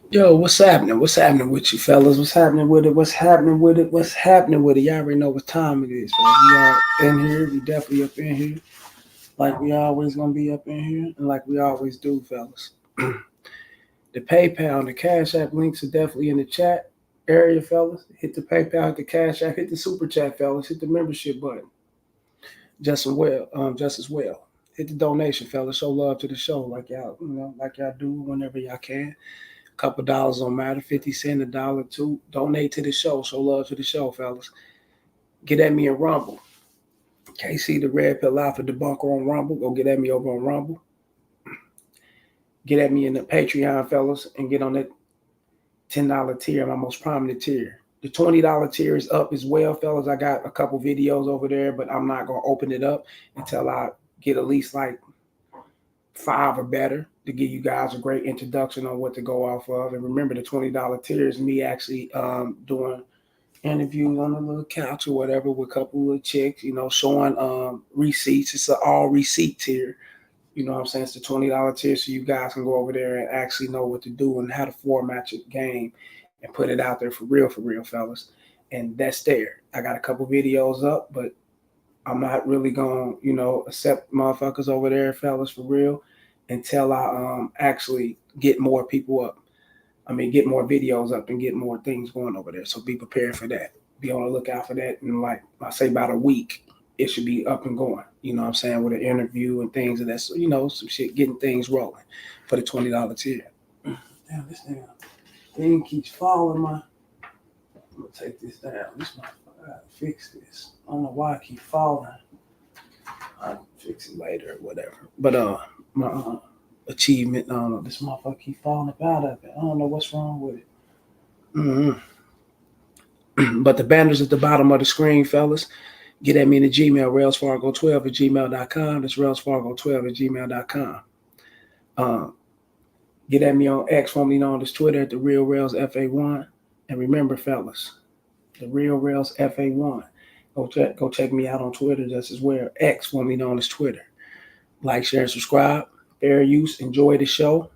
Yo, what's happening? What's happening with you, fellas? What's happening with it? What's happening with it? What's happening with it? Y'all already know what time it is. Fellas. We all in here. We definitely up in here, like we always gonna be up in here, and like we always do, fellas. The PayPal and the Cash App links are definitely in the chat area, fellas. Hit the PayPal, hit the Cash App, hit the Super Chat, fellas. Hit the membership button, just as well. Hit the donation, fellas. Show love to the show, like y'all, like y'all do whenever y'all can. Couple dollars don't matter, 50 cents, a dollar, two. Donate to the show. Show love to the show, fellas. Get at me in Rumble. KC the Red Pill Alpha debunker on Rumble. Go get at me over on Rumble. Get at me in the Patreon, fellas, and get on that $10 tier, my most prominent tier. The $20 tier is up as well, fellas. I got a couple videos over there, but I'm not gonna open it up until I get at least like 5 or better to give you guys a great introduction on what to go off of. And remember, the $20 tier is me actually doing interviews on a little couch or whatever with a couple of chicks, showing receipts. It's an all receipt tier. You know what I'm saying? It's the $20 tier, so you guys can go over there and actually know what to do and how to format your game and put it out there for real, fellas. And that's there. I got a couple videos up, but I'm not really gonna, accept motherfuckers over there, fellas, for real, until I actually get more people up. I mean, get more videos up and get more things going over there. So be prepared for that. Be on the lookout for that. And like I say, about a week, it should be up and going. You know what I'm saying? With an interview and things and that's some shit, getting things rolling for the $20 tier. Damn, this thing keeps falling. I'm gonna take this down. I gotta fix this. I don't know why I keep falling. I'll fix it later or whatever. But my achievement, I don't know. This motherfucker keep falling up out of it. I don't know what's wrong with it. But the banner's at the bottom of the screen, fellas. Get at me in the Gmail, railsfargo12 at gmail.com. That's railsfargo12 at gmail.com. Um, get at me on X, formerly known as Twitter, at the Real Rails FA1. And remember, fellas, the Real Rails FA1. Go check me out on Twitter just as well. X, formerly known as Twitter. Like, share, and subscribe. Fair use. Enjoy the show.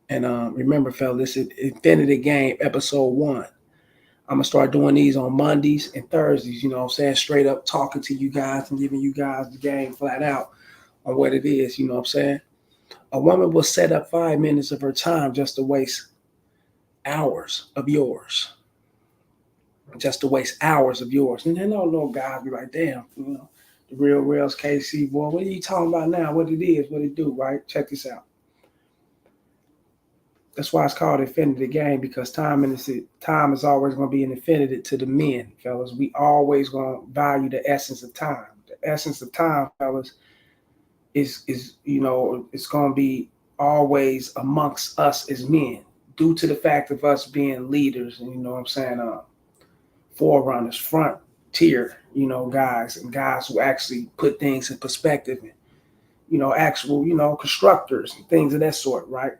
And remember, fellas, this is Infinity Game, episode 1. I'm gonna start doing these on Mondays and Thursdays, you know what I'm saying? Straight up talking to you guys and giving you guys the game flat out on what it is, you know what I'm saying? A woman will set up 5 minutes of her time just to waste hours of yours. Just to waste hours of yours. And then no guys be like, damn, the real Rails KC boy, what are you talking about now? What it is, what it do, right? Check this out. That's why it's called infinity game, because time is always going to be an infinity to the men, fellas. We always going to value the essence of time. The essence of time, fellas, is it's going to be always amongst us as men, due to the fact of us being leaders and what I'm saying, forerunners, front tier, guys and guys who actually put things in perspective and actual constructors and things of that sort, right?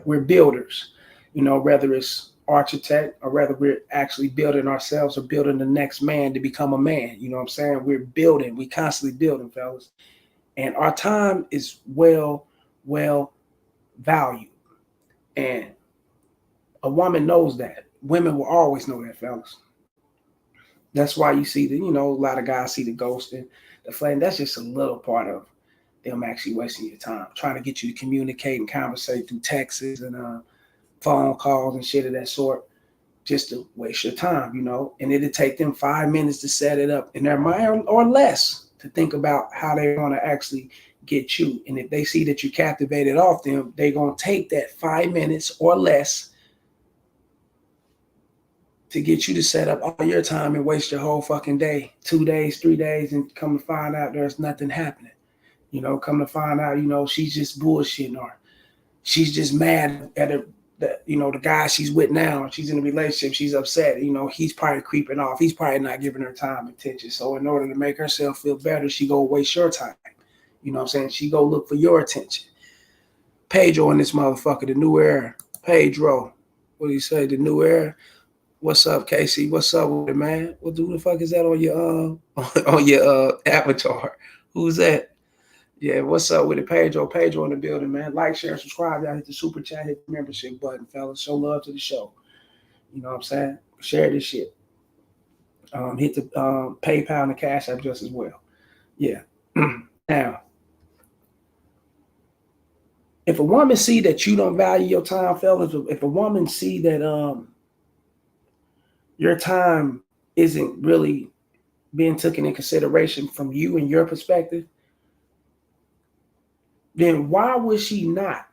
We're builders, whether it's architect or whether we're actually building ourselves or building the next man to become a man. You know what I'm saying? We're building, we constantly building, fellas. And our time is well valued. And a woman knows that. Women will always know that, fellas. That's why you see a lot of guys see the ghosting, the flame. That's just a little part of them actually wasting your time, trying to get you to communicate and conversate through texts and phone calls and shit of that sort, just to waste your time, And it'll take them 5 minutes to set it up in their mind or less to think about how they're going to actually get you. And if they see that you captivated off them, they're going to take that 5 minutes or less to get you to set up all your time and waste your whole fucking day, 2 days, 3 days, and come to find out there's nothing happening. Come to find out, she's just bullshitting or she's just mad at her, the guy she's with now. She's in a relationship. She's upset. He's probably creeping off. He's probably not giving her time and attention. So in order to make herself feel better, she go waste your time. You know what I'm saying? She go look for your attention. Pedro in this motherfucker, the new era. Pedro. What do you say? The new era? What's up, Casey? What's up with it, man? What the fuck is that on your on your avatar? Who's that? Yeah, what's up with it? Pedro? Pedro in the building, man. Like, share, subscribe. Y'all hit the super chat, hit the membership button, fellas. Show love to the show. You know what I'm saying? Share this shit. Hit the PayPal and the Cash App just as well. Yeah. Now, if a woman see that you don't value your time, fellas, if a woman see that your time isn't really being taken in consideration from you and your perspective, then why would she not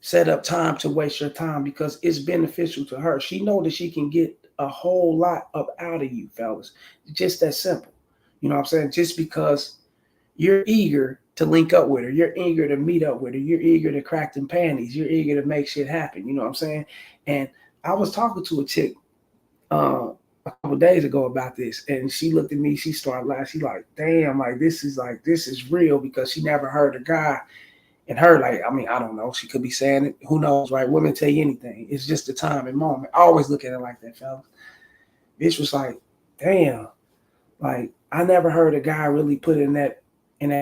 set up time to waste your time because it's beneficial to her? She know that she can get a whole lot up out of you, fellas. Just that simple. You know what I'm saying? Just because you're eager to link up with her, you're eager to meet up with her, you're eager to crack them panties, you're eager to make shit happen. You know what I'm saying? And I was talking to a chick a couple days ago about this, and she looked at me, she started laughing. She like, damn, like this is real, because she never heard a guy. And her, like, I mean, I don't know. She could be saying it. Who knows, right? Women tell you anything. It's just the time and moment. I always look at it like that, fellas. Bitch was like, damn, like I never heard a guy really put in that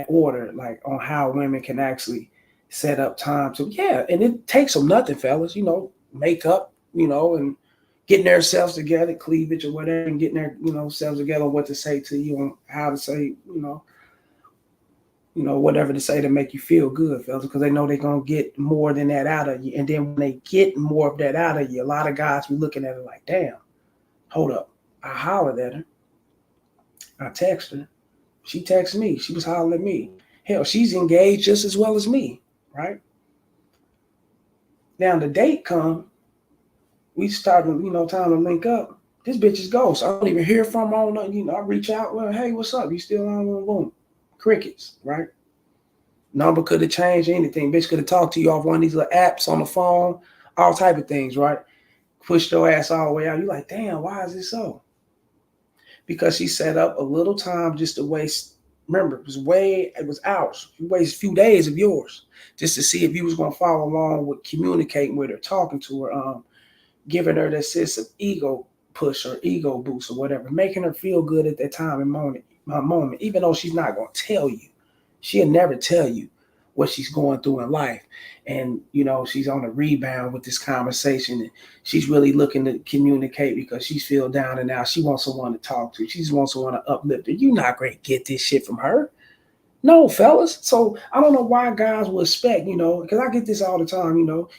order, like on how women can actually set up time to, yeah, and it takes them nothing, fellas. You know, makeup, you know, and getting themselves together, cleavage or whatever, and getting their, you know, selves together on what to say to you, on how to say, whatever to say to make you feel good, fellas, because they know they're gonna get more than that out of you. And then when they get more of that out of you, a lot of guys be looking at it like, damn, hold up. I hollered at her. I texted her. She texted me. She was hollering at me. Hell, she's engaged just as well as me, right? Now the date come, we started, time to link up. This bitch is ghost. I don't even hear from her. I don't know, I reach out. Well, hey, what's up? You still on? Boom. Crickets, right? Number could have changed, anything. Bitch could have talked to you off one of these little apps on the phone, all type of things, right? Pushed your ass all the way out. You like, damn, why is this so? Because she set up a little time just to waste. Remember, it was hours. You waste a few days of yours just to see if you was gonna follow along with communicating with her, talking to her, giving her that sense of ego push or ego boost or whatever, making her feel good at that time and moment, even though she's not gonna tell you. She'll never tell you what she's going through in life. And, she's on a rebound with this conversation, and she's really looking to communicate because she's feel down and out. She wants someone to talk to. She just wants someone to uplift her. You're not going to get this shit from her. No, fellas. So I don't know why guys will expect, because I get this all the time,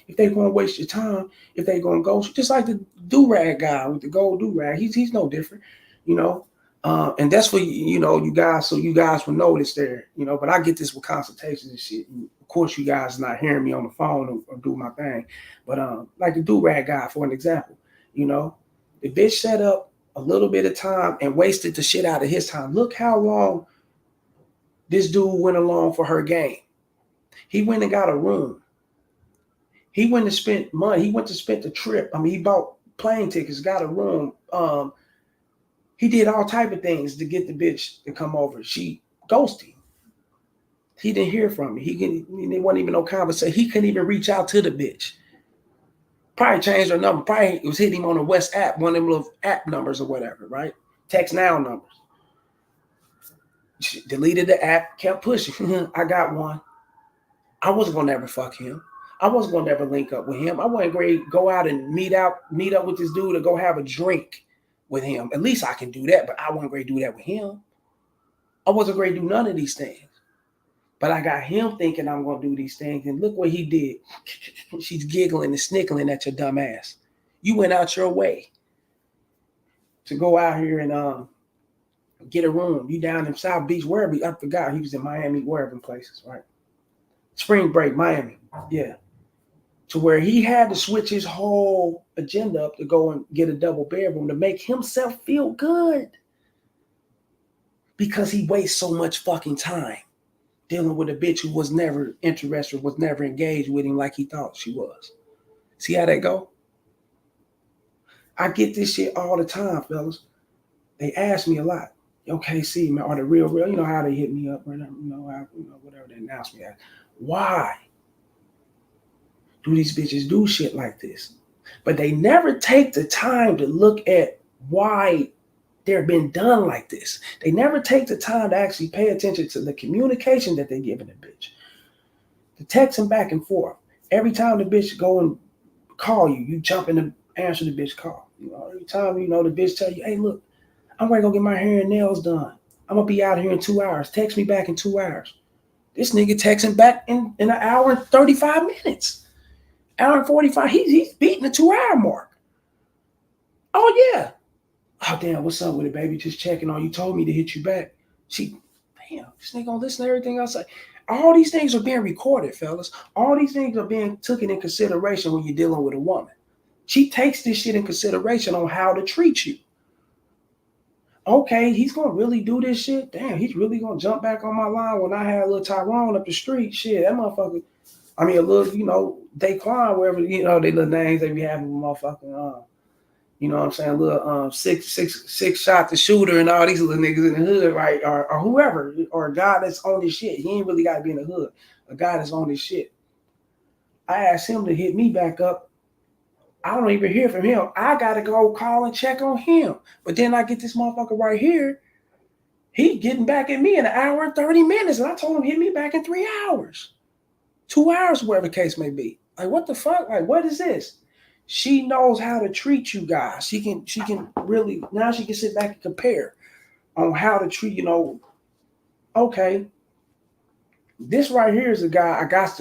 if they're going to waste your time, if they're going to go, just like the do-rag guy with the gold do-rag, he's no different, you know. And that's for, you guys, so you guys will notice there, but I get this with consultations and shit. And of course, you guys not hearing me on the phone or do my thing. But like the do-rag guy, for an example, the bitch set up a little bit of time and wasted the shit out of his time. Look how long this dude went along for her game. He went and got a room. He went and spent money. He went to spend the trip. I mean, he bought plane tickets, got a room. He did all type of things to get the bitch to come over. She ghosted him. He didn't hear from me. There wasn't even no conversation. He couldn't even reach out to the bitch. Probably changed her number. Probably it was hitting him on a West app, one of them little app numbers or whatever, right? Text now numbers. She deleted the app, kept pushing. I got one. I wasn't gonna never fuck him. I wasn't gonna never link up with him. I wasn't going to go out and meet up with this dude to go have a drink with him. At least I can do that, but I wasn't going to do that with him. I wasn't going to do none of these things. But I got him thinking I'm going to do these things, and look what he did. She's giggling and snickling at your dumb ass. You went out your way to go out here and get a room. You down in South Beach, wherever. I forgot. He was in Miami, wherever places, right? Spring break, Miami. Yeah. To where he had to switch his whole agenda up to go and get a double bedroom to make himself feel good. Because he wastes so much fucking time dealing with a bitch who was never interested, was never engaged with him like he thought she was. See how that go? I get this shit all the time, fellas. They ask me a lot. Okay, see, man, are they real? You know how they hit me up, whatever, whatever they announce me as. Why do these bitches do shit like this? But they never take the time to look at why they're been done like this. They never take the time to actually pay attention to the communication that they're giving the bitch. The texting back and forth. Every time the bitch go and call you, you jump in to answer the bitch call. Every time the bitch tell you, hey, look, I'm ready to go get my hair and nails done. I'm gonna be out here in 2 hours. Text me back in 2 hours. This nigga texting back in an hour and 35 minutes. Hour and 45. He's beating the 2 hour mark. Oh yeah. Oh damn, what's up with it, baby? Just checking on you. Told me to hit you back. Damn, this nigga gonna listen to everything I say. All these things are being recorded, fellas. All these things are being taken in consideration when you're dealing with a woman. She takes this shit in consideration on how to treat you. Okay, he's gonna really do this shit. Damn, he's really gonna jump back on my line when I had a little Tyrone up the street. Shit, that motherfucker. I mean, a little, Daquan, wherever, they little names they be having, motherfucking, you know what I'm saying, a little six shot the shooter and all these little niggas in the hood, right? Or whoever, or a guy that's on this shit. He ain't really got to be in the hood. A guy that's on this shit. I asked him to hit me back up. I don't even hear from him. I got to go call and check on him. But then I get this motherfucker right here. He getting back at me in an hour and 30 minutes. And I told him hit me back in 3 hours. 2 hours, whatever the case may be. Like, what the fuck? Like, what is this? She knows how to treat you guys. She can really, now she can sit back and compare on how to treat, okay, this right here is a guy I got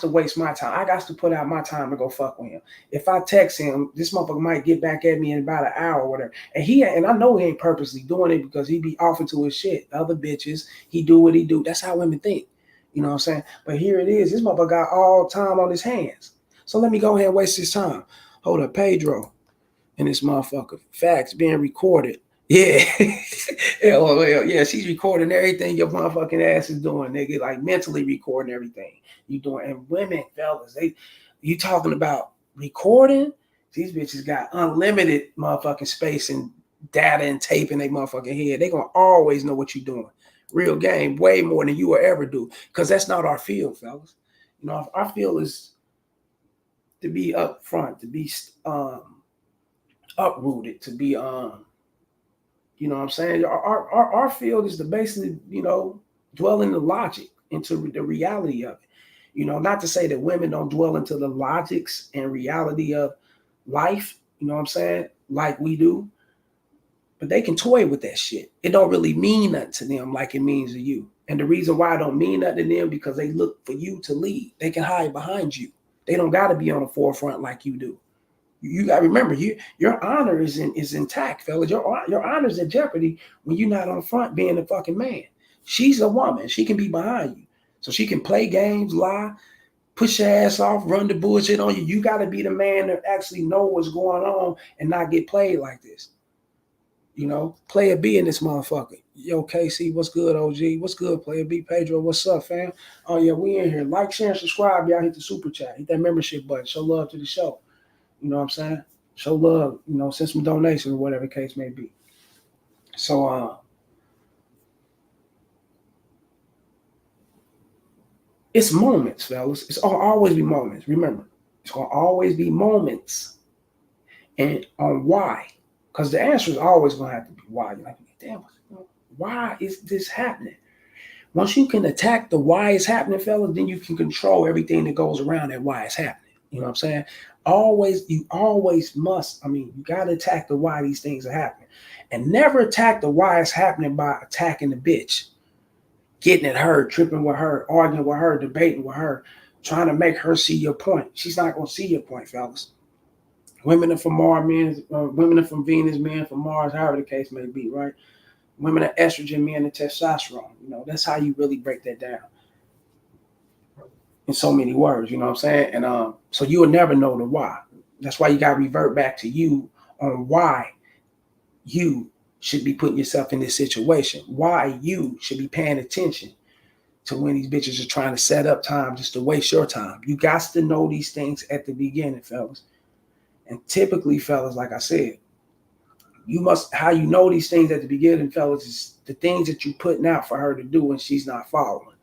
to waste my time. I got to put out my time to go fuck with him. If I text him, this motherfucker might get back at me in about an hour or whatever. And I know he ain't purposely doing it because he be off into his shit. Other bitches, he do what he do. That's how women think. You know what I'm saying? But here it is. This motherfucker got all time on his hands. So let me go ahead and waste his time. Hold up, Pedro and this motherfucker. Facts being recorded. Yeah. Yeah, she's recording everything your motherfucking ass is doing, nigga. Like mentally recording everything you doing. And women, fellas, you talking about recording? These bitches got unlimited motherfucking space and data and tape in their motherfucking head. They gonna always know what you're doing. Real game, way more than you will ever do. Because that's not our field, fellas. Our field is to be upfront, to be uprooted, to be you know what I'm saying? Our field is to basically, dwell in the logic, into the reality of it. Not to say that women don't dwell into the logics and reality of life, you know what I'm saying, like we do. But they can toy with that shit. It don't really mean nothing to them like it means to you. And the reason why it don't mean nothing to them because they look for you to lead. They can hide behind you. They don't got to be on the forefront like you do. You got to remember, your honor is intact, fellas. Your honor is in jeopardy when you're not on front being a fucking man. She's a woman. She can be behind you. So she can play games, lie, push your ass off, run the bullshit on you. You got to be the man that actually know what's going on and not get played like this. Player B in this motherfucker. Yo, KC, what's good, OG? What's good, Player B? Pedro, what's up, fam? Oh, yeah, we in here. Like, share, and subscribe. Y'all hit the super chat. Hit that membership button. Show love to the show. You know what I'm saying? Show love, send some donations or whatever the case may be. So, it's moments, fellas. It's always be moments. Remember, it's going to always be moments. And on why. Because the answer is always going to have to be why. You're like, damn, why is this happening? Once you can attack the why it's happening, fellas, then you can control everything that goes around that why it's happening. You know what I'm saying? You always must. You got to attack the why these things are happening. And never attack the why it's happening by attacking the bitch. Getting at her, tripping with her, arguing with her, debating with her, trying to make her see your point. She's not going to see your point, fellas. Women are from Mars, men, women are from Venus, men from Mars, however the case may be, right? Women are estrogen, men are testosterone. That's how you really break that down. In so many words, you know what I'm saying? And so you will never know the why. That's why you got to revert back to you on why you should be putting yourself in this situation, why you should be paying attention to when these bitches are trying to set up time just to waste your time. You got to know these things at the beginning, fellas. And typically, fellas, like I said, how you know these things at the beginning, fellas, is the things that you're putting out for her to do when she's not following.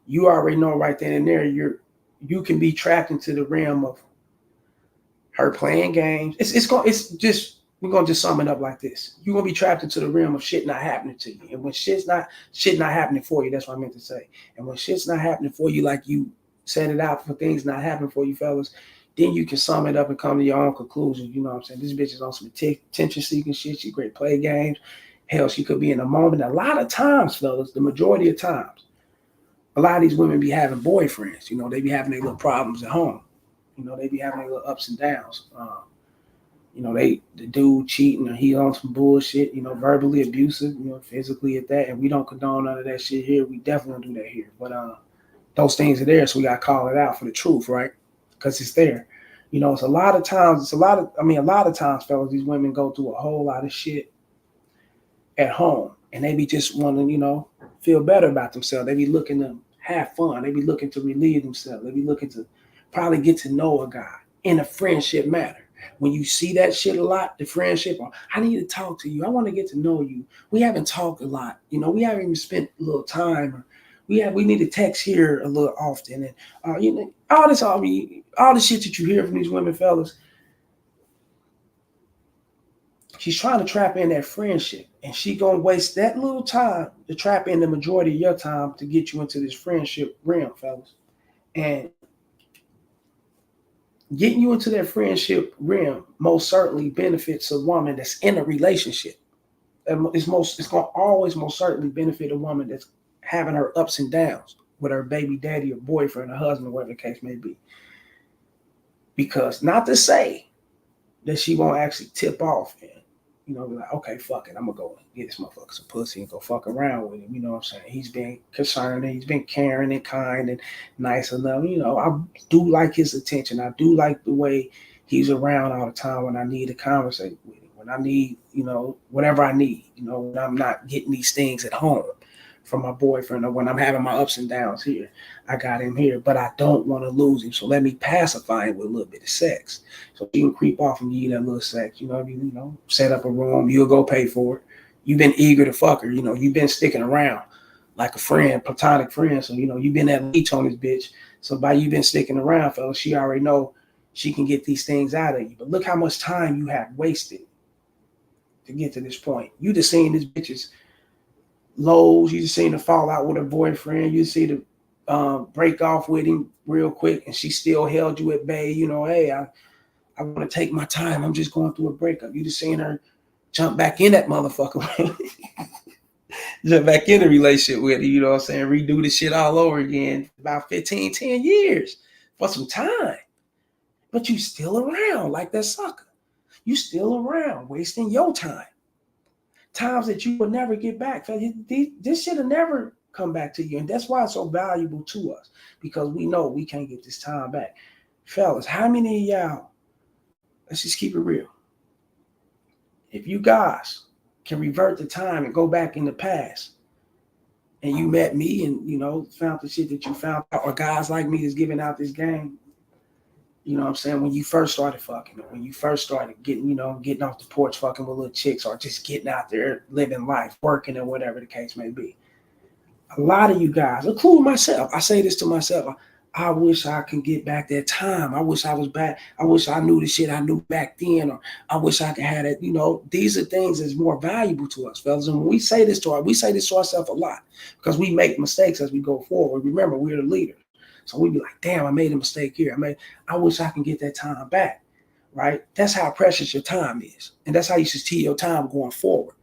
You already know right then and there, you can be trapped into the realm of her playing games. It's just we're gonna just sum it up like this. You're gonna be trapped into the realm of shit not happening to you. And when shit not happening for you, that's what I meant to say. And when shit's not happening for you, like you set it out for things not happening for you, fellas, then you can sum it up and come to your own conclusions. You know what I'm saying? This bitch is on some attention seeking shit. She great play games. Hell, she could be in a moment. A lot of times, fellas, the majority of times, a lot of these women be having boyfriends. You know, they be having their little problems at home. You know, they be having their little ups and downs. You know, the dude cheating or he on some bullshit, you know, verbally abusive, you know, physically at that. And we don't condone none of that shit here. We definitely don't do that here. But those things are there, so we gotta call it out for the truth, right? Because it's there. You know, it's a lot of times, a lot of times, fellas, these women go through a whole lot of shit at home. And they be just wanting, you know, feel better about themselves. They be looking to have fun. They be looking to relieve themselves. They be looking to probably get to know a guy in a friendship matter. When you see that shit a lot, the friendship, or I need to talk to you. I want to get to know you. We haven't talked a lot. You know, we haven't even spent a little time. Or we need to text here a little often. And you know, all the shit that you hear from these women, fellas, she's trying to trap in that friendship. And she gonna waste that little time to trap in the majority of your time to get you into this friendship realm, fellas. And getting you into that friendship realm most certainly benefits a woman that's in a relationship. It's gonna always most certainly benefit a woman that's having her ups and downs with her baby daddy or boyfriend or husband, whatever the case may be. Because not to say that she won't actually tip off and, you know, be like, okay, fuck it, I'm gonna go and get this motherfucker some pussy and go fuck around with him. You know what I'm saying? He's been concerned and he's been caring and kind and nice enough. You know, I do like his attention. I do like the way he's around all the time when I need to conversate with him, when I need, you know, whatever I need, you know, when I'm not getting these things at home from my boyfriend or when I'm having my ups and downs here. I got him here, but I don't want to lose him. So let me pacify him with a little bit of sex. So you can creep off and give you that little sex. You know, you know, set up a room, you'll go pay for it. You've been eager to fuck her, you know, you've been sticking around like a friend, platonic friend. So, you know, you've been that leech on this bitch. So by you been sticking around, fellas, she already know she can get these things out of you. But look how much time you have wasted to get to this point. You just seen this bitch's lows. You just seen her fall out with her boyfriend. You see the break off with him real quick, and she still held you at bay. You know, hey, I want to take my time. I'm just going through a breakup. You just seen her jump back in that motherfucker, jump back in the relationship with her. You know what I'm saying? Redo the shit all over again. About 15, 10 years for some time, but you still around like that sucker. You still around, wasting your time. Times that you will never get back. This shit will never come back to you. And that's why it's so valuable to us, because we know we can't get this time back. Fellas, how many of y'all, let's just keep it real. If you guys can revert the time and go back in the past, and you met me and, you know, found the shit that you found out, or guys like me that's giving out this game, you know what I'm saying, when you first started fucking, when you first started getting, you know, getting off the porch fucking with little chicks, or just getting out there living life, working, or whatever the case may be. A lot of you guys, including myself, I say this to myself, I wish I could get back that time. I wish I was back. I wish I knew the shit I knew back then, or I wish I could have it. You know, these are things that's more valuable to us, fellas. And when we say this to ourselves a lot, because we make mistakes as we go forward. Remember, we're the leaders. So we be like, damn, I made a mistake here. I wish I can get that time back, right? That's how precious your time is. And that's how you should see your time going forward.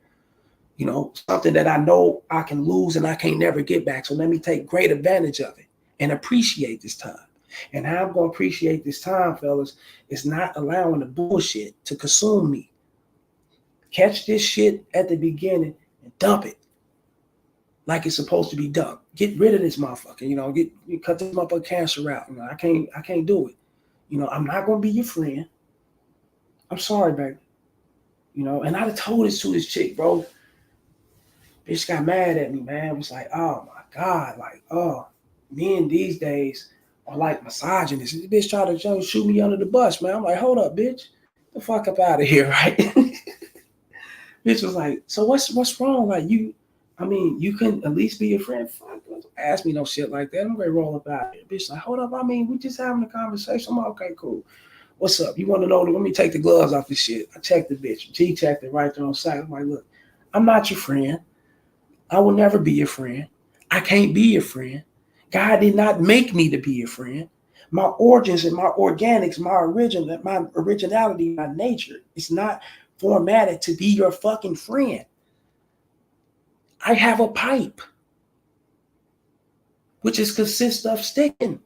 You know, something that I know I can lose and I can't never get back. So let me take great advantage of it and appreciate this time. And how I'm going to appreciate this time, fellas, is not allowing the bullshit to consume me. Catch this shit at the beginning and dump it like it's supposed to be dumped. Get rid of this motherfucker. You know, cut this motherfucker cancer out. You know, I can't do it. You know, I'm not going to be your friend. I'm sorry, baby. You know, and I'd have told this to this chick, bro. Bitch got mad at me, man. It was like, oh my God, like, oh, men these days are like misogynists. This bitch tried to shoot me under the bus, man. I'm like, hold up, bitch. Get the fuck up out of here, right? Bitch was like, so what's wrong? Like, you can at least be a friend. Fuck, don't ask me no shit like that. I'm gonna roll up out of here. Bitch like, hold up, we just having a conversation. I'm like, okay, cool. What's up? You want to know? Let me take the gloves off this shit. I checked the bitch. G checked it right there on site. I'm like, look, I'm not your friend. I will never be your friend. I can't be your friend. God did not make me to be your friend. My origins and my organics, my originality, my nature is not formatted to be your fucking friend. I have a pipe, which is consists of sticking,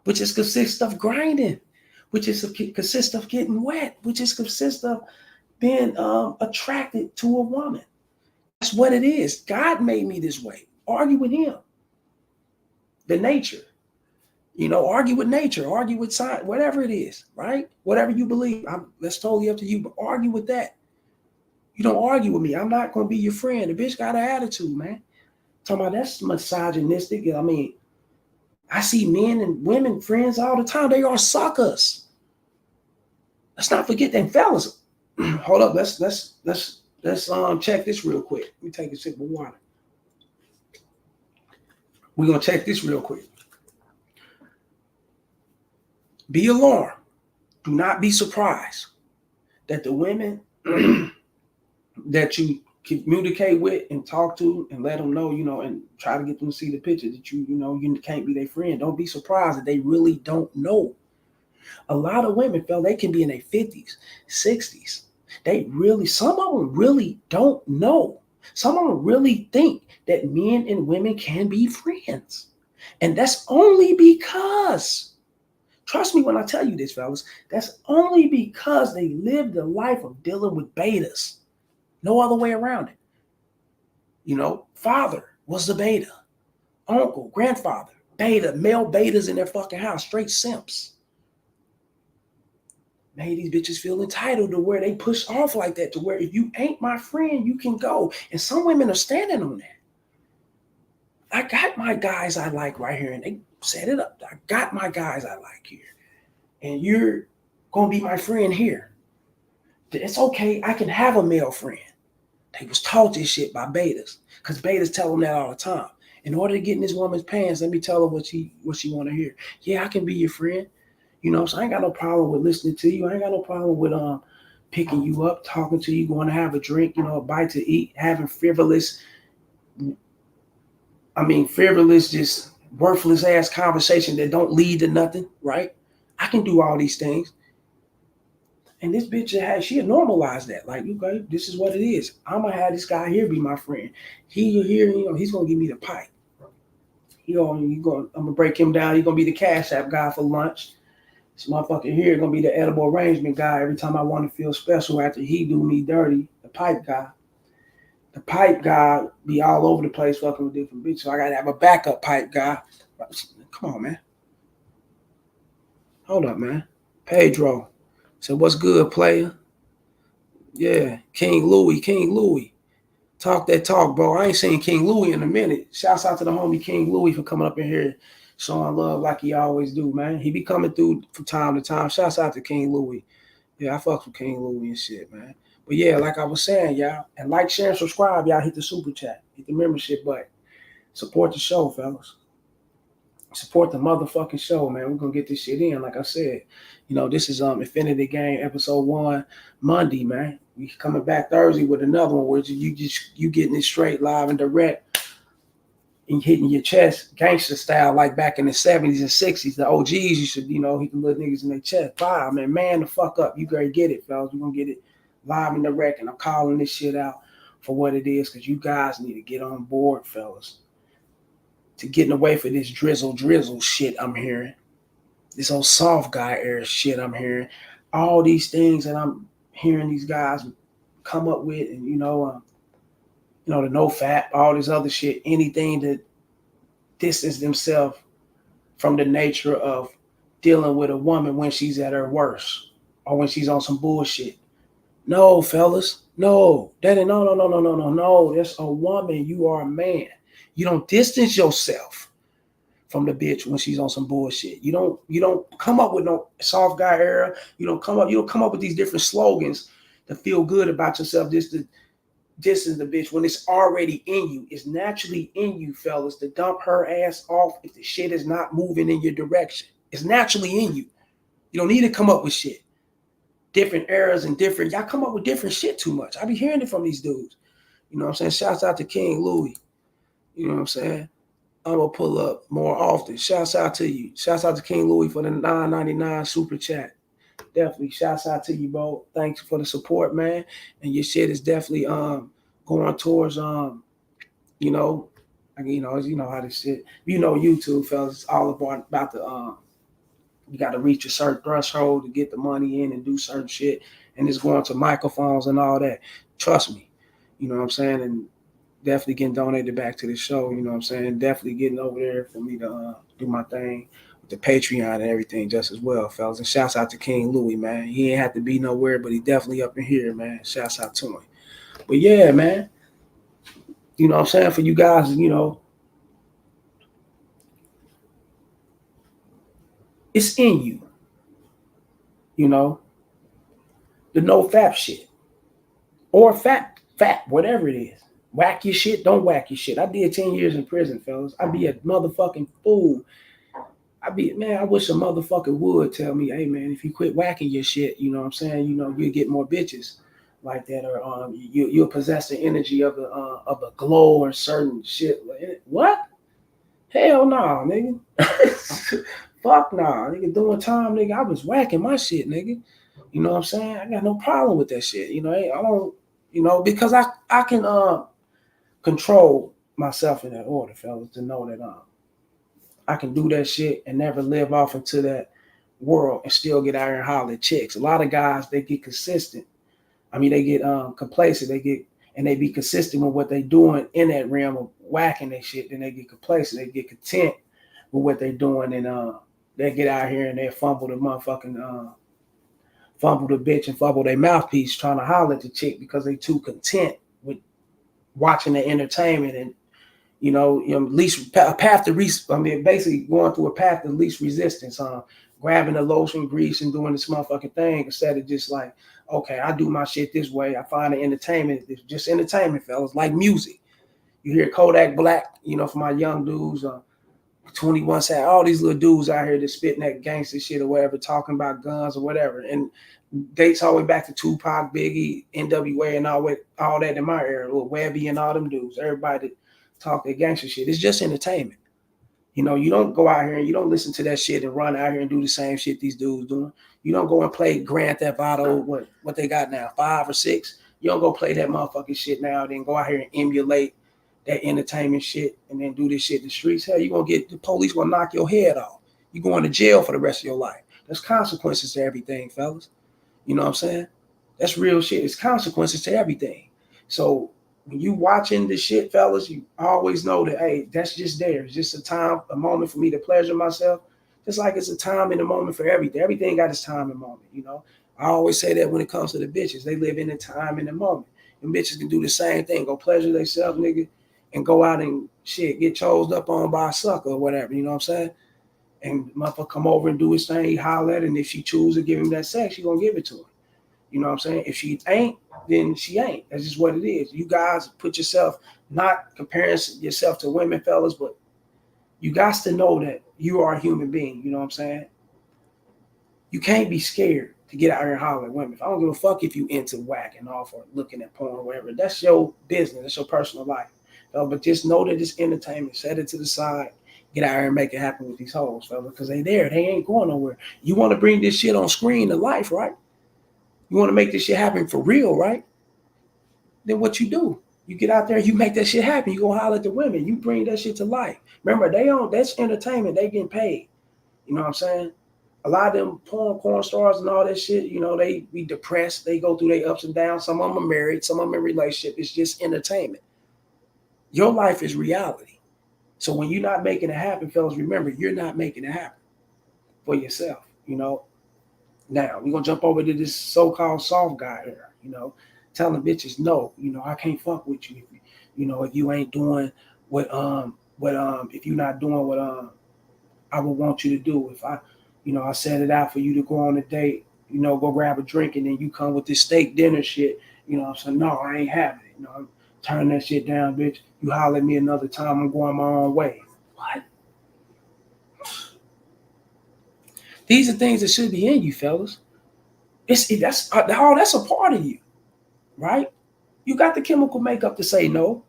which is consists of grinding, which is consists of getting wet, which is consists of being attracted to a woman. That's what it is. God made me this way. Argue with him. The nature. Argue with nature, argue with science, whatever it is, right? Whatever you believe. That's totally up to you, but argue with that. You don't argue with me. I'm not going to be your friend. The bitch got an attitude, man. Talking about that's misogynistic. I mean, I see men and women friends all the time. They are suckers. Let's not forget them fellas. Hold up. Let's check this real quick. Let me take a sip of water. We're going to check this real quick. Be alarmed. Do not be surprised that the women that you communicate with and talk to and let them know, and try to get them to see the picture that you can't be their friend. Don't be surprised that they really don't know. A lot of women feel they can be in their 50s, 60s. Some of them really don't know. Some of them really think that men and women can be friends. And that's only because, trust me when I tell you this, fellas, that's only because they lived the life of dealing with betas. No other way around it. Father was the beta. Uncle, grandfather, beta, male betas in their fucking house, straight simps. Made these bitches feel entitled to where they push off like that, to where if you ain't my friend, you can go. And some women are standing on that. I got my guys I like right here, and they set it up. I got my guys I like here. And you're going to be my friend here. It's okay. I can have a male friend. They was taught this shit by betas, because betas tell them that all the time. In order to get in this woman's pants, let me tell her what she want to hear. Yeah, I can be your friend. So I ain't got no problem with listening to you. I ain't got no problem with picking you up, talking to you, going to have a drink, a bite to eat, having frivolous, just worthless ass conversation that don't lead to nothing, right? I can do all these things. And this bitch she normalized that. Like, okay, this is what it is. I'm gonna have this guy here be my friend. He here, he's gonna give me the pipe. I'm gonna break him down. He's gonna be the Cash App guy for lunch. This motherfucker here gonna be the edible arrangement guy every time I want to feel special after he do me dirty. The pipe guy. The pipe guy be all over the place fucking with different bitches. So I gotta have a backup pipe guy. Come on, man. Hold up, man. Pedro. So what's good, player? Yeah, King Louis. Talk that talk, bro. I ain't seen King Louis in a minute. Shouts out to the homie King Louis for coming up in here, showing love like he always do, man. He be coming through from time to time. Shouts out to King Louis. Yeah, I fuck with King Louis and shit, man. But yeah, like I was saying, y'all, and like, share, and subscribe, y'all. Hit the super chat, hit the membership button. Support the show, fellas. Support the motherfucking show, man. We're gonna get this shit in, like I said. This is Infinity Game episode 1 Monday, man. We coming back Thursday with another one where you getting it straight, live and direct, and hitting your chest gangster style like back in the 70s and 60s. The OGs used to, hit the little niggas in their chest. Wow, man the fuck up. You gotta get it, fellas. We're gonna get it live and direct, and I'm calling this shit out for what it is, because you guys need to get on board, fellas, to getting away from this drizzle shit I'm hearing. This old soft guy era shit I'm hearing. All these things that I'm hearing these guys come up with, and the no fat, all this other shit, anything that distance themselves from the nature of dealing with a woman when she's at her worst or when she's on some bullshit. No, fellas, no. That ain't no. That's a woman. You are a man. You don't distance yourself from the bitch when she's on some bullshit. You don't come up with no soft guy era. You don't come up with these different slogans to feel good about yourself. This is the bitch when it's already in you. It's naturally in you, fellas, to dump her ass off if the shit is not moving in your direction. It's naturally in you. You don't need to come up with shit. Different eras and different, y'all come up with different shit too much. I be hearing it from these dudes. You know what I'm saying? Shouts out to King Louis. You know what I'm saying? I'm gonna pull up more often. Shouts out to you. Shouts out to King Louis for the $9.99 super chat. Definitely. Shouts out to you, bro. Thanks for the support, man. And your shit is definitely going towards you know, you know how this shit. You know, YouTube, fellas, it's all about the you got to reach a certain threshold to get the money in and do certain shit, and it's going to microphones and all that. Trust me, you know what I'm saying, and definitely getting donated back to the show. You know what I'm saying, definitely getting over there for me to do my thing with the Patreon and everything just as well, fellas. And shouts out to King Louis, man. He ain't have to be nowhere, but he definitely up in here, man. Shouts out to him. But yeah, man, you know what I'm saying, for you guys, you know, it's in you, you know, the no fap shit. Or fat, whatever it is. Whack your shit, don't whack your shit. I did 10 years in prison, fellas. I'd be a motherfucking fool. I wish a motherfucker would tell me, hey man, if you quit whacking your shit, you know what I'm saying, you know, you'll get more bitches like that, or you'll possess the energy of a glow or certain shit. What? Hell no, nah, nigga. Fuck nah, nigga. Doing time, nigga. I was whacking my shit, nigga. You know what I'm saying? I got no problem with that shit. You know, I don't, you know, because I can control myself in that order, fellas, to know that I can do that shit and never live off into that world and still get out here and holler at chicks. A lot of guys, they get consistent. I mean, they get complacent. They get, and they be consistent with what they doing in that realm of whacking that shit. Then they get complacent. They get content with what they doing, and they get out here and they fumble the motherfucking fumble the bitch and fumble their mouthpiece trying to holler at the chick because they too content with watching the entertainment and least a path to basically going through a path of least resistance, grabbing the lotion grease and doing this motherfucking thing instead of just like, okay, I do my shit this way. I find the entertainment. It's just entertainment, fellas, like music. You hear Kodak Black, you know, for my young dudes, 21 Sad, all these little dudes out here that spitting that gangster shit or whatever, talking about guns or whatever. And dates all the way back to Tupac, Biggie, NWA, and all that in my era, little Webby and all them dudes. Everybody that talk that gangster shit. It's just entertainment. You know, you don't go out here and you don't listen to that shit and run out here and do the same shit these dudes doing. You don't go and play Grand Theft Auto, what they got now, 5 or 6. You don't go play that motherfucking shit now, then go out here and emulate that entertainment shit and then do this shit in the streets. Hell, you gonna get the police gonna knock your head off. You going to jail for the rest of your life. There's consequences to everything, fellas. You know what I'm saying? That's real shit. It's consequences to everything. So when you watching this shit, fellas, you always know that, hey, that's just there. It's just a time, a moment for me to pleasure myself. Just like it's a time and a moment for everything. Everything got its time and moment, you know. I always say that when it comes to the bitches. They live in the time and the moment. And bitches can do the same thing. Go pleasure themselves, nigga, and go out and shit, get chosed up on by a sucker or whatever, you know what I'm saying? And motherfucker come over and do his thing, he holler at her, and if she chooses to give him that sex, she gonna give it to him. You know what I'm saying? If she ain't, then she ain't. That's just what it is. You guys put yourself, not comparing yourself to women, fellas, but you got to know that you are a human being. You know what I'm saying? You can't be scared to get out here and holler at women. I don't give a fuck if you into whacking off or looking at porn or whatever. That's your business. That's your personal life. But just know that it's entertainment. Set it to the side. Get out here and make it happen with these hoes, fella, because they there. They ain't going nowhere. You want to bring this shit on screen to life, right? You want to make this shit happen for real, right? Then what you do? You get out there, you make that shit happen. You go holler at the women. You bring that shit to life. Remember, that's entertainment. They getting paid. You know what I'm saying? A lot of them porn stars and all that shit, you know, they be depressed. They go through their ups and downs. Some of them are married. Some of them in relationship. It's just entertainment. Your life is reality. So when you're not making it happen, fellas, remember, you're not making it happen for yourself, you know. Now, we're going to jump over to this so-called soft guy here, you know, telling bitches, no, you know, I can't fuck with you. You know, if you ain't doing if you're not doing what, I would want you to do. If I set it out for you to go on a date, you know, go grab a drink and then you come with this steak dinner shit, you know, so no, I ain't having it. You know, turn that shit down, bitch. You holler at me another time, I'm going my own way. What? These are things that should be in you, fellas. That's a part of you, right? You got the chemical makeup to say no.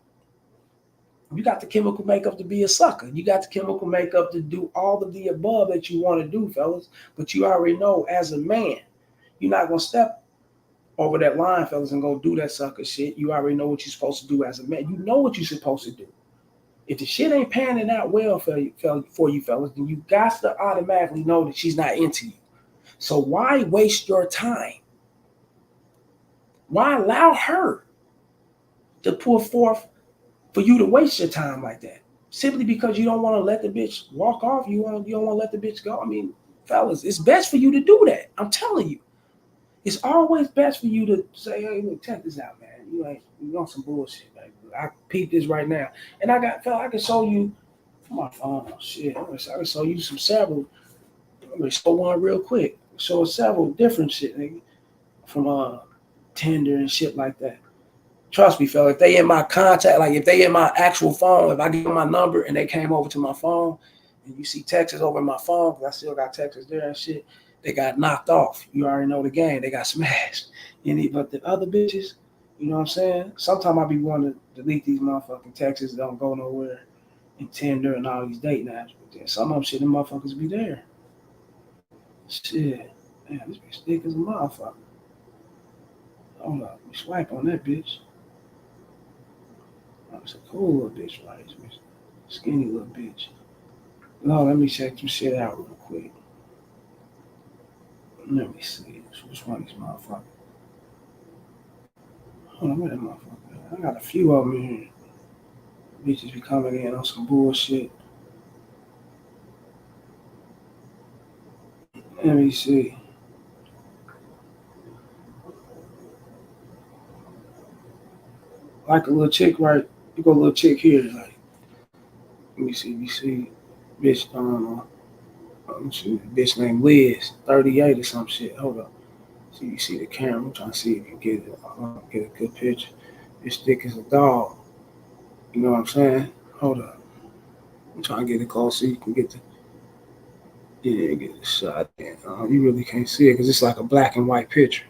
You got the chemical makeup to be a sucker. You got the chemical makeup to do all of the above that you want to do, fellas. But you already know as a man, you're not gonna step over that line, fellas, and go do that sucker shit. You already know what you're supposed to do as a man. You know what you're supposed to do. If the shit ain't panning out well for you fellas, then you got to automatically know that she's not into you. So why waste your time? Why allow her to pour forth for you to waste your time like that? Simply because you don't want to let the bitch walk off. You don't want to let the bitch go. I mean, fellas, it's best for you to do that. I'm telling you. It's always best for you to say, hey, look, check this out, man. You on some bullshit, man. I peep this right now. And I can show you my phone. Shit. I can show you some several. I'm gonna show one real quick. Show several different shit, nigga. From Tinder and shit like that. Trust me, fella. If they in my contact, like if they in my actual phone, if I give them my number and they came over to my phone, and you see texts over my phone, because I still got texts there and shit, they got knocked off. You already know the game. They got smashed. But the other bitches, you know what I'm saying? Sometimes I be wanting to delete these motherfucking texts that don't go nowhere in Tinder and all these dating apps. But then some of them shit, them motherfuckers be there. Shit. Man, this bitch thick as a motherfucker. Hold up. We swipe on that bitch. It's a cool little bitch, right? Skinny little bitch. No, let me check some shit out real quick. Let me see. Which one is motherfucker? Hold on, where that motherfucker? I got a few of them in here. Bitches be coming in on some bullshit. Let me see. Like a little chick, right? You got a little chick here, like. Let me see. You see, bitch. Let me see. Bitch named Liz, 38 or some shit. Hold up. So you see the camera. I'm trying to see if you get it. Get a good picture. It's thick as a dog. You know what I'm saying? Hold up. I'm trying to get it close so you can get the get the shot. You really can't see it because it's like a black and white picture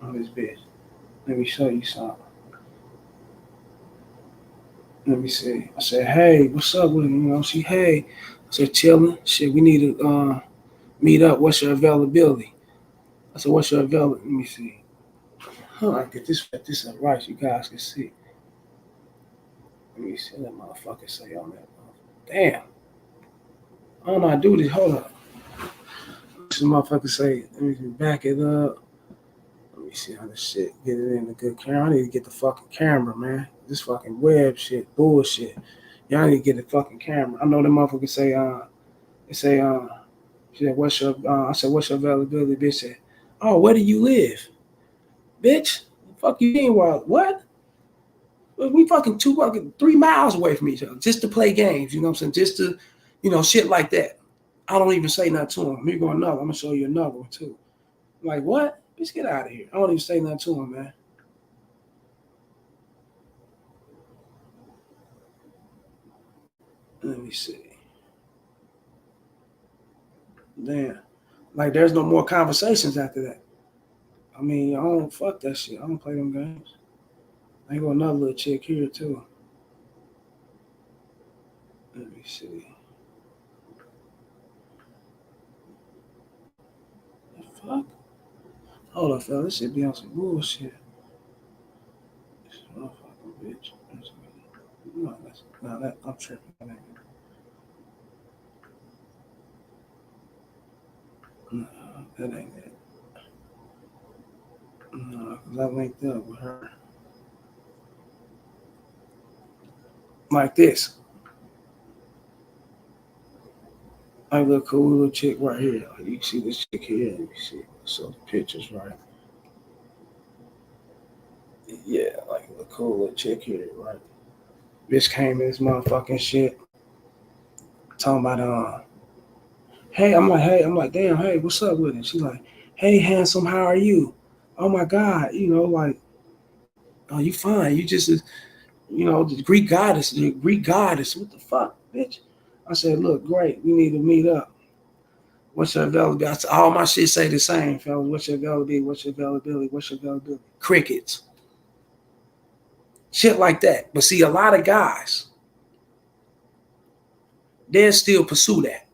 on this bitch. Let me show you something. Let me see. I said, hey, what's up with him? You know, hey. I said, chilling. Shit, we need to meet up. What's your availability? I said, what's your availability? Let me see. I get this up right so you guys can see. Let me see what that motherfucker say on that. Damn. I don't know how to do this. Hold up. This motherfucker say, let me back it up. Let me see how this shit get it in a good camera. I need to get the fucking camera, man. This fucking web shit, bullshit. Y'all need to get the fucking camera. I know the motherfucker say, they say, she said, I said, what's your availability? Bitch said, oh, where do you live? Bitch, fuck you mean, what? We fucking 3 miles away from each other just to play games, you know what I'm saying? Just to, shit like that. I don't even say nothing to him. Here go another. I'm gonna show you another one too. I'm like, what? Let's get out of here. I don't even say nothing to him, man. Let me see. Damn. Like there's no more conversations after that. I mean, I don't fuck that shit. I don't play them games. I got another little chick here too. Let me see. The fuck? Hold up, fella. This shit be on some bullshit. This motherfucking bitch. No, I'm tripping. No, that ain't it. No, because I linked up with her. Like this. Like a cool little chick right here. Like you can see this chick here. You see. So the pictures, right? Yeah, like a cool little chick here, right? Bitch came in this motherfucking shit. Talking about hey, I'm like, damn, hey, what's up with it? She's like, hey, handsome, how are you? Oh my God, like, oh, you fine. You just, the Greek goddess, What the fuck, bitch? I said, look, great. We need to meet up. What's your availability? All my shit say the same, fellas. What's your availability? What's your availability? What's your availability? Crickets. Shit like that. But see, a lot of guys, they'll still pursue that.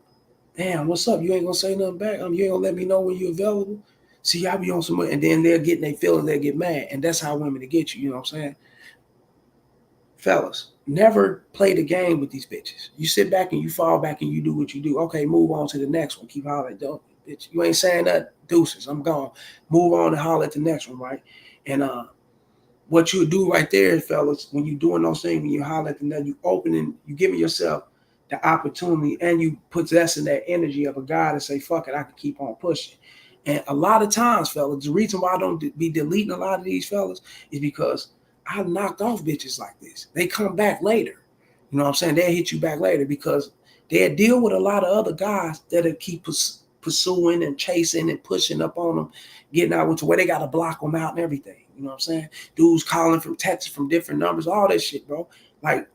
Damn, what's up? You ain't gonna say nothing back. You ain't gonna let me know when you're available. See, I be on some, and then they're getting their feelings, they get mad, and that's how women to get you. You know what I'm saying, fellas? Never play the game with these bitches. You sit back and you fall back and you do what you do. Okay, move on to the next one. Keep hollering, don't bitch. You ain't saying that. Deuces, I'm gone. Move on and holler at the next one, right? And what you do right there, fellas, when you're doing those things, when you holler at the net, you opening, you giving yourself the opportunity, and you possessing that energy of a guy to say, "Fuck it, I can keep on pushing." And a lot of times, fellas, the reason why I don't be deleting a lot of these fellas is because I knocked off bitches like this. They come back later. You know what I'm saying? They'll hit you back later because they'll deal with a lot of other guys that'll keep pursuing and chasing and pushing up on them, getting out to where they got to block them out and everything. You know what I'm saying? Dudes calling from texts from different numbers, all that shit, bro. Like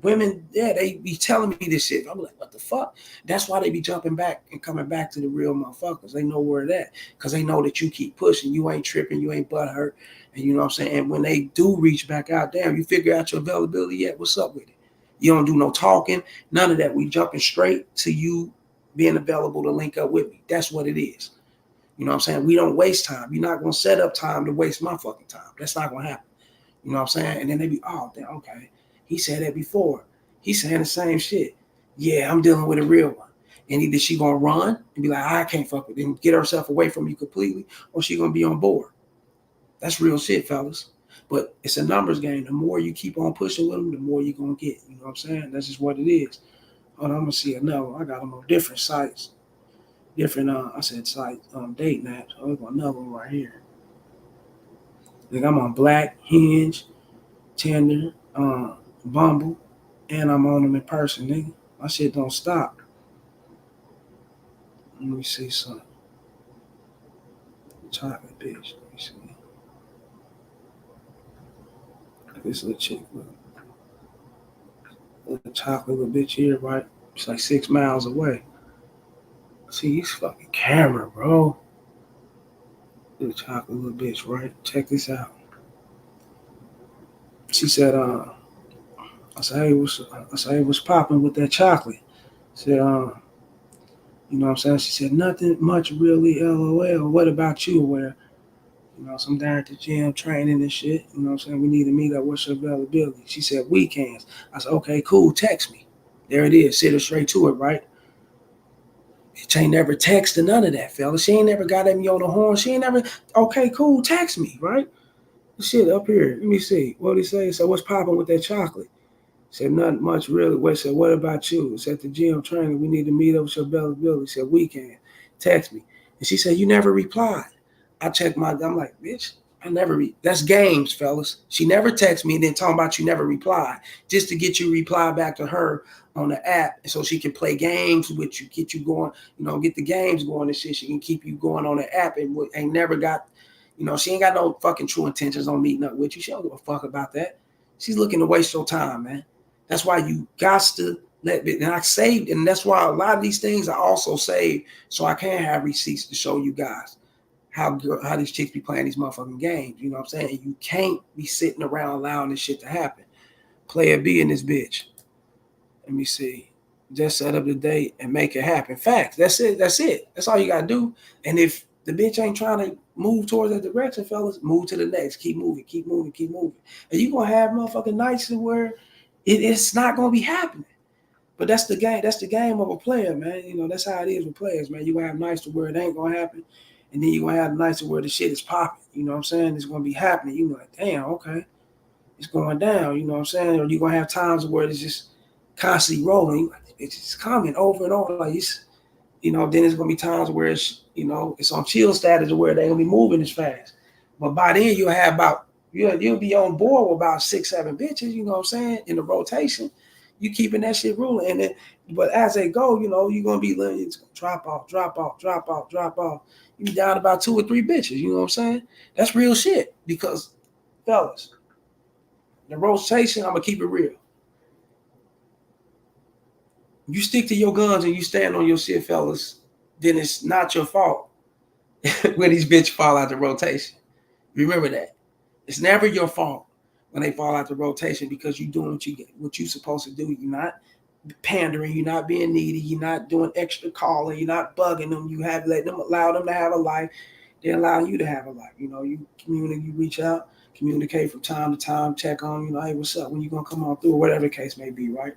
women, yeah, they be telling me this shit. I'm like, what the fuck? That's why they be jumping back and coming back to the real motherfuckers. They know where it at because they know that you keep pushing. You ain't tripping. You ain't butthurt. And you know what I'm saying? And when they do reach back out, damn, you figure out your availability yet? What's up with it? You don't do no talking, none of that. We jumping straight to you being available to link up with me. That's what it is. You know what I'm saying? We don't waste time. You're not gonna set up time to waste my fucking time. That's not gonna happen. You know what I'm saying? And then they be, oh, okay. He said that before. He's saying the same shit. Yeah, I'm dealing with a real one. And either she gonna run and be like, I can't fuck with it and get herself away from you completely, or she gonna be on board. That's real shit, fellas. But it's a numbers game. The more you keep on pushing with them, the more you're gonna get. You know what I'm saying? That's just what it is. Hold on, I'm gonna see another one. I got them on different sites. Different I said sites, dating apps. Oh, there's another one right here. Like I'm on Black, Hinge, Tinder, Bumble, and I'm on them in person, nigga. My shit don't stop. Let me see some chocolate bitch. Let me see. This little chick, little chocolate little bitch here, right? It's like 6 miles away. See, he's fucking camera, bro. Little chocolate little bitch, right? Check this out. She said, I said, hey, what's popping with that chocolate? I said, you know what I'm saying? She said, nothing much really, LOL. What about you? Where, you know, so I'm down at the gym training and shit. You know what I'm saying? We need to meet up. What's your availability? She said, weekends. I said, okay, cool. Text me. There it is. Send her straight to it, right? She ain't never texted none of that, fella. She ain't never got at me on the horn. She ain't never, okay, cool. Text me, right? Shit up here. Let me see. What did he say? So what's popping with that chocolate? Said nothing much really. Wait, said what about you? It's at the gym training. We need to meet up with your availability. Said weekend. Text me. And she said you never replied. I checked I'm like, bitch, I never that's games, fellas. She never texted me and then talking about you never reply. Just to get you reply back to her on the app so she can play games with you, get you going, you know, get the games going and shit. She can keep you going on the app and ain't never got, you know, she ain't got no fucking true intentions on meeting up with you. She don't give a fuck about that. She's looking to waste your time, man. That's why you got to let it. And I saved, and that's why a lot of these things I also saved so I can have receipts to show you guys how these chicks be playing these motherfucking games. You know what I'm saying? You can't be sitting around allowing this shit to happen. Player B in this bitch. Let me see. Just set up the date and make it happen. Facts. That's it. That's it. That's all you gotta do. And if the bitch ain't trying to move towards that direction, fellas, move to the next. Keep moving, keep moving, keep moving. And you gonna have motherfucking nights where it's not gonna be happening. But that's the game. That's the game of a player, man. You know, that's how it is with players, man. You gonna have nights to where it ain't gonna happen, and then you gonna have nights to where the shit is popping. You know what I'm saying? It's gonna be happening. You like, damn, okay, it's going down. You know what I'm saying? Or you gonna have times where it's just constantly rolling. It's just coming over and over. Like it's, you know, then it's gonna be times where it's, you know, it's on chill status where they gonna be moving as fast. But by then you'll have about you'll be on board with about 6, 7 bitches. You know what I'm saying? In the rotation, you keeping that shit rolling. And then, but as they go, you know, you're gonna be letting it drop off, drop off, drop off, drop off. You be down about 2 or 3 bitches. You know what I'm saying? That's real shit. Because, fellas, the rotation, I'm gonna keep it real. You stick to your guns and you stand on your shit, fellas. then it's not your fault when these bitches fall out the rotation. Remember that. It's never your fault when they fall out the rotation because you're doing what you supposed to do. You're not pandering, you're not being needy, you're not doing extra calling, you're not bugging them. You have let them allow them to have a life. They're allowing you to have a life. You communicate, you reach out, communicate from time to time, check on, hey, what's up? When you gonna come on through, or whatever the case may be, right?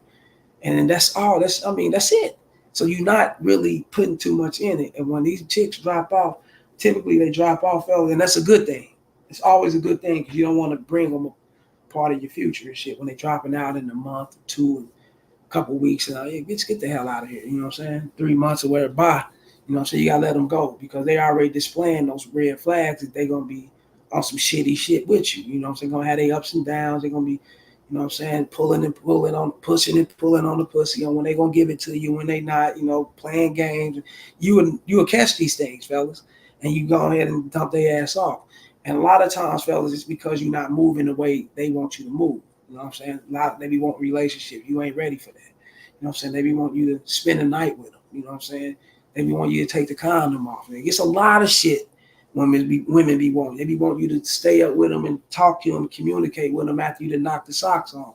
And then that's all. That's it. So you're not really putting too much in it. And when these chicks drop off, typically they drop off, fellas, and that's a good thing. It's always a good thing because you don't want to bring them a part of your future and shit when they dropping out in a month or two, couple weeks, and hey, bitch, get the hell out of here. You know what I'm saying? 3 months or whatever, bye. You know what I'm saying? You gotta let them go because they already displaying those red flags that they gonna be on some shitty shit with you. You know what I'm saying? Gonna have their ups and downs. They're gonna be, you know what I'm saying, pushing and pulling on the pussy on when they gonna give it to you, when they not, playing games. You will catch these things, fellas, and you go ahead and dump their ass off. And a lot of times, fellas, it's because you're not moving the way they want you to move. You know what I'm saying? They be want relationship. You ain't ready for that. You know what I'm saying? They be want you to spend the night with them. You know what I'm saying? They be want you to take the condom off. It's a lot of shit women be wanting. They be wanting you to stay up with them and talk to them, communicate with them after you done knock the socks off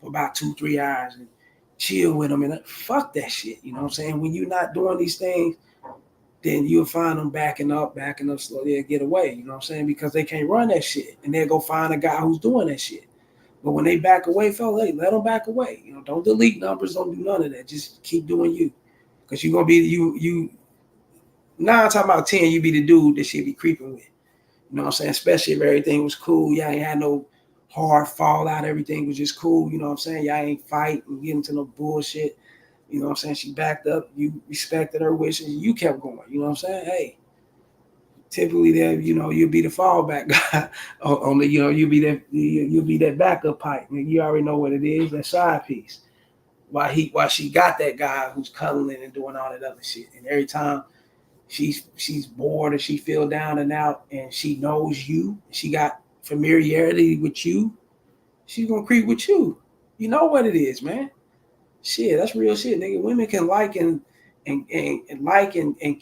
for about 2-3 hours and chill with them. And fuck that shit. You know what I'm saying? When you're not doing these things, then you'll find them backing up slowly and get away. You know what I'm saying? Because they can't run that shit. And they'll go find a guy who's doing that shit. But when they back away, fella, hey, let them back away. Don't delete numbers, don't do none of that. Just keep doing you. Because you're gonna be you 9 times out of 10, you be the dude that she be creeping with. You know what I'm saying? Especially if everything was cool. Y'all ain't had no hard fallout, everything was just cool. You know what I'm saying? Y'all ain't fight and get into no bullshit. You know what I'm saying? She backed up, you respected her wishes, you kept going. You know what I'm saying? Hey, typically there, you'll be the fallback guy on the, you'll be that backup pipe. You already know what it is, that side piece. Why she got that guy who's cuddling and doing all that other shit. And every time she's bored or she feel down and out and she knows you, she got familiarity with you, she's gonna creep with you. You know what it is, man. Shit, that's real shit, nigga. Women can like and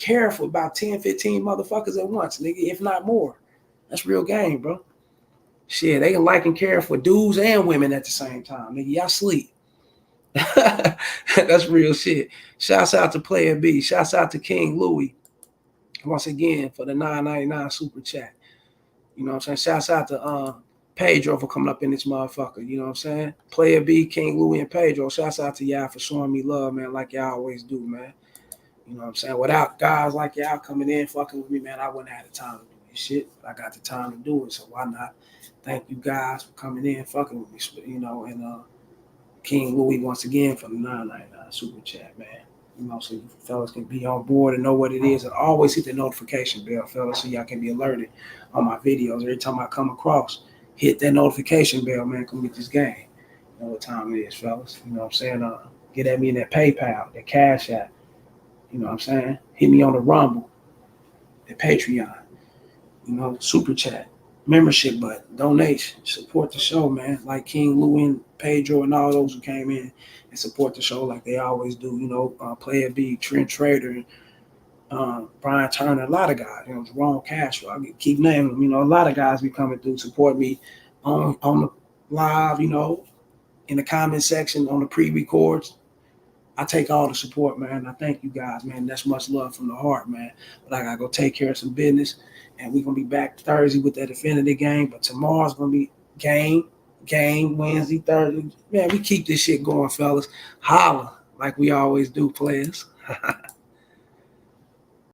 care for about 10, 15 motherfuckers at once, nigga, if not more. That's real game, bro. Shit, they can like and care for dudes and women at the same time. Nigga, y'all sleep. That's real shit. Shouts out to Player B. Shouts out to King Louis once again for the $9.99 super chat. You know what I'm saying? Shouts out to Pedro for coming up in this motherfucker. You know what I'm saying? Player B, King Louis, and Pedro. Shouts out to y'all for showing me love, man, like y'all always do, man. You know what I'm saying? Without guys like y'all coming in, fucking with me, man, I wouldn't have the time to do this shit. I got the time to do it, so why not? Thank you guys for coming in, fucking with me, and King Louis once again for the $9.99 super chat, man. So you fellas can be on board and know what it is. And always hit the notification bell, fellas, so y'all can be alerted on my videos. Every time I come across, hit that notification bell, man. Come get this game. You know what time it is, fellas. You know what I'm saying? Get at me in that PayPal, that Cash App. You know what I'm saying? Hit me on the Rumble, the Patreon, Super Chat, membership button, donation, support the show, man. Like King Lou and Pedro and all those who came in and support the show like they always do. Player B, Trent Trader, Brian Turner, a lot of guys. Jerome Castro. I keep naming them. A lot of guys be coming through, support me on the live. In the comment section on the pre-records. I take all the support, man. I thank you guys, man. That's much love from the heart, man. But I gotta go take care of some business, and we're gonna be back Thursday with that Infinity game. But tomorrow's gonna be game Wednesday, Thursday. Man, we keep this shit going, fellas. Holla like we always do, players.